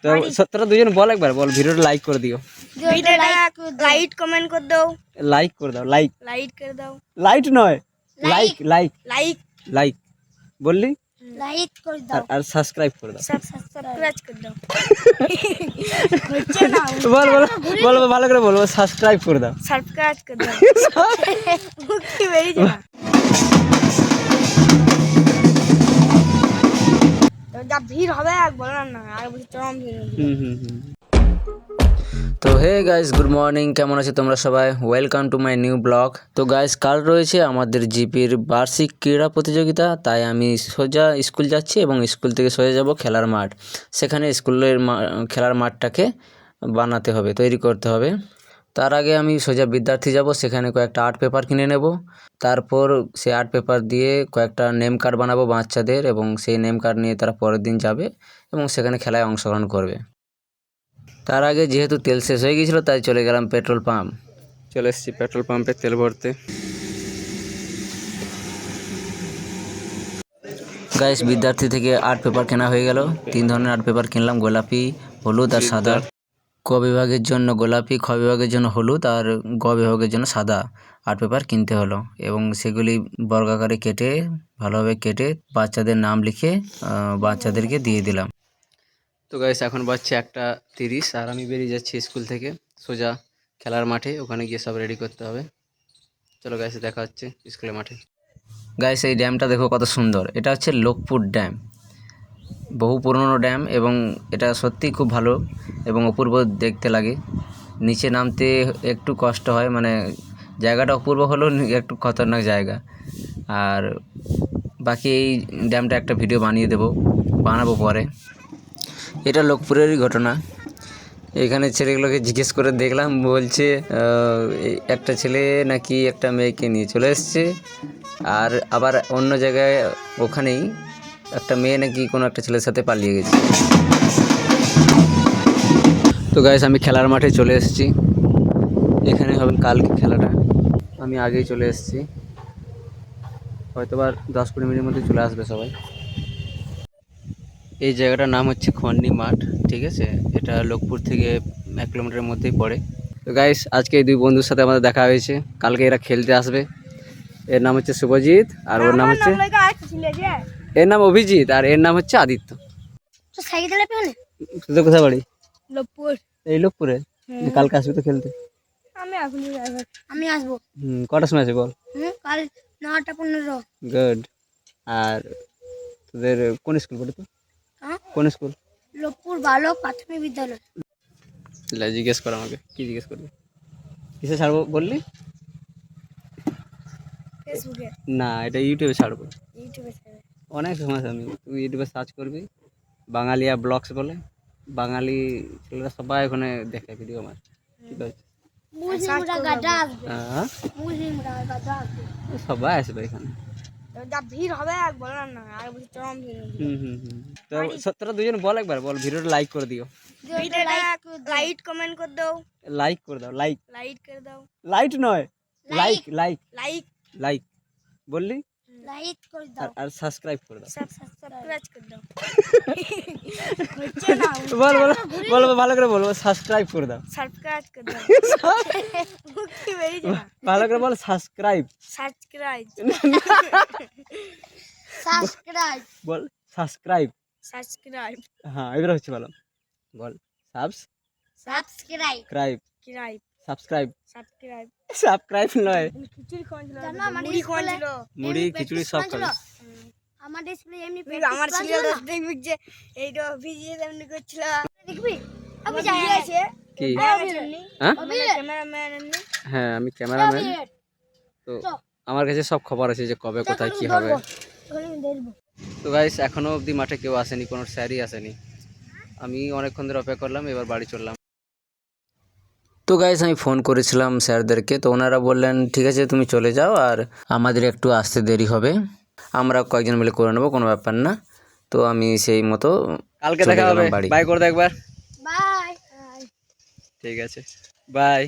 তো তোরা দুজন বল একবার বল ভিডিওটা লাইক করে দিও লাইক কমেন্ট করে দাও লাইক করে দাও লাইক লাইক করে দাও লাইট নয় লাইক লাইক লাইক লাইক বললি লাইক করে দাও আর সাবস্ক্রাইব করে দাও সাবস্ক্রাইব করে দাও বল বল বল ভালো করে বল সাবস্ক্রাইব করে দাও সাবস্ক্রাইব করে দাও মুক্তি বেরিয়ে যা যা ভিড় হবে আর বলার না আর বলছি চরম ভিড় তো হে গাইস গুড মর্নিং, কেমন আছো তোমরা সবাই? Welcome to my new blog. তো গাইস কাল রয়েছে আমাদের জিপির বার্ষিক ক্রীড়া প্রতিযোগিতা, তাই আমি সোজা স্কুল যাচ্ছি এবং স্কুল থেকে সোজা যাব খেলার মাঠ। সেখানে স্কুলের খেলার মাঠটাকে বানাতে হবে, তৈরি করতে হবে। তার আগে আমি সোজা বিদ্যার্থী যাব, সেখানে কয়েকটা আর্ট পেপার কিনে নেব। তারপর সেই আর্ট পেপার দিয়ে কয়েকটা নেম কার্ড বানাবো বাচ্চাদের, এবং সেই নেম কার্ড নিয়ে তারা পরের দিন যাবে এবং সেখানে খেলায় অংশগ্রহণ করবে। তার আগে যেহেতু তেল শেষ হয়ে গিয়েছিলো, তাই চলে গেলাম পেট্রোল পাম্প। চলে এসেছি পেট্রোল পাম্পে তেল ভরতে। গাইস বিদ্যার্থী থেকে আর্ট পেপার কেনা হয়ে গেল। 3 ধরনের আর্ট পেপার কিনলাম, গোলাপি, হলুদ আর সাদা। ক বিভাগের জন্য গোলাপি, খ বিভাগের জন্য হলুদ আর গ বিভাগের জন্য সাদা আর্ট পেপার কিনতে হলো, এবং সেগুলি বর্গাকারে কেটে ভালোভাবে কেটে বাচ্চাদের নাম লিখে বাচ্চাদেরকে দিয়ে দিলাম। তো গাইস এখন বাজছে 1:30 আর আমি বেরিয়ে যাচ্ছি স্কুল থেকে সোজা খেলার মাঠে, ওখানে গিয়ে সব রেডি করতে হবে। চলো গাইস দেখা হচ্ছে স্কুলের মাঠে। গাইস এই ড্যামটা দেখো কত সুন্দর, এটা হচ্ছে লোকপুর ড্যাম। বহু পুরনো ড্যাম এবং এটা সত্যিই খুব ভালো এবং অপূর্ব দেখতে লাগে। নিচে নামতে একটু কষ্ট হয়, মানে জায়গাটা অপূর্ব হলেও একটু খতরনাক জায়গা। আর বাকি এই ড্যামটা একটা ভিডিও বানাবো পরে। এটা লোকপুরেরই ঘটনা। এখানে ছেলেগুলোকে জিজ্ঞেস করে দেখলাম, বলছে একটা ছেলে নাকি একটা মেয়েকে নিয়ে চলে এসছে, আর আবার অন্য জায়গায় ওখানেই একটা মেয়ে নাকি কোনো একটা ছেলের সাথে পালিয়ে গেছে। তো গাইস আমি খেলার মাঠে চলে এসেছি, এখানে হবে কালকে খেলাটা। আমি আগেই চলে এসেছি, হয়তো বা 10-20 মিনিটের মধ্যে চলে আসবে সবাই। এই জায়গাটার নাম হচ্ছে খন্ডি মাঠ, ঠিক আছে? এটা লোকপুর থেকে 1 কিলোমিটারের মধ্যেই পড়ে। তো গাইস আজকে এই দুই বন্ধুর সাথে আমাদের দেখা হয়েছে, কালকে এরা খেলতে আসবে। এর নাম হচ্ছে শুভজিৎ আর ওর নাম হচ্ছে, এর নাম অভিজিৎ আর এর নাম হচ্ছে আদিত্য। তোদের কোথায় বাড়ি? লোকপুর। এই লোকপুরে? কালকে আসবে তো খেলতে? আমি আসবো। কটার সময় আসবে বল? কাল 9:15। গুড। আর তোদের কোন স্কুল পড়ে তো? কোন স্কুল? লোকপুর বালক প্রাথমিক বিদ্যালয়। জিজ্ঞেস কর আমাকে, কি জিজ্ঞেস করবি? কিসে ছাড়বো বললি? ফেসবুকে না, এটা ইউটিউবে ছাড়বো। ইউটিউবে ছাড়বে। অনেক ফেমাস আমি, তুই ইউটিউবে সার্চ করবি বাঙালিয়া ব্লগস বলে, বাঙালি ছেলেরা সবাই ওখানে দেখে ভিডিও আমার। ঠিক আছে? হ্যাঁ সবাই আসবে এখানে। যা ভিড় হবে আর বলার না, আর বলছি চরম ভিড়। তো তোরা দুজন বল একবার বল ভিডিওটা লাইক করে দিও লাইক কমেন্ট করে দাও লাইক করে দাও লাইক লাইক করে দাও লাইট নয় লাইক লাইক লাইক লাইক বললি লাইক করে দাও আর সাবস্ক্রাইব করে দাও। সাবস্ক্রাইব করে দাও বল বল বল ভালো করে বল সাবস্ক্রাইব করে দাও। সাবস্ক্রাইব করে দাও মুক্তি বেরিয়ে যা ভালো করে বল সাবস্ক্রাইব সাবস্ক্রাইব সাবস্ক্রাইব বল সাবস্ক্রাইব সাবস্ক্রাইব। হ্যাঁ এবার হচ্ছে ভালো, বল subscribe subscribe subscribe subscribe subscribe নয়, খিচুড়ি খাওয়াছিল মুড়ি খিচুড়ি সব খাবে। আমাদের স্কুলে এমনি আমার ছিল দেখবি যে এইটা ভিজিয়ে এমনি করছিল, দেখবি আমি যাই আছে কি? হ্যাঁ ক্যামেরাম্যান এমনি। হ্যাঁ আমি ক্যামেরাম্যান, তো আমার কাছে সব খবর আছে যে কবে কোথায় কি হবে। তো গাইস এখনো অবধি মাঠে কেউ আসেনি, কোনো স্যারই আসেনি। আমি অনেকক্ষণ ধরে অপেক্ষা করলাম, এবার বাড়ি চললাম। তো গাইস আমি ফোন করেছিলাম স্যারদেরকে, তো ওনারা বললেন ঠিক আছে তুমি চলে যাও, আর আমাদের একটু আসতে দেরি হবে, আমরা কয়েকজন মিলে করে নেবো, কোনো ব্যাপার না। তো আমি সেই মতো কালকে দেখা হবে, বাই করে দে একবার। বাই। ঠিক আছে বাই।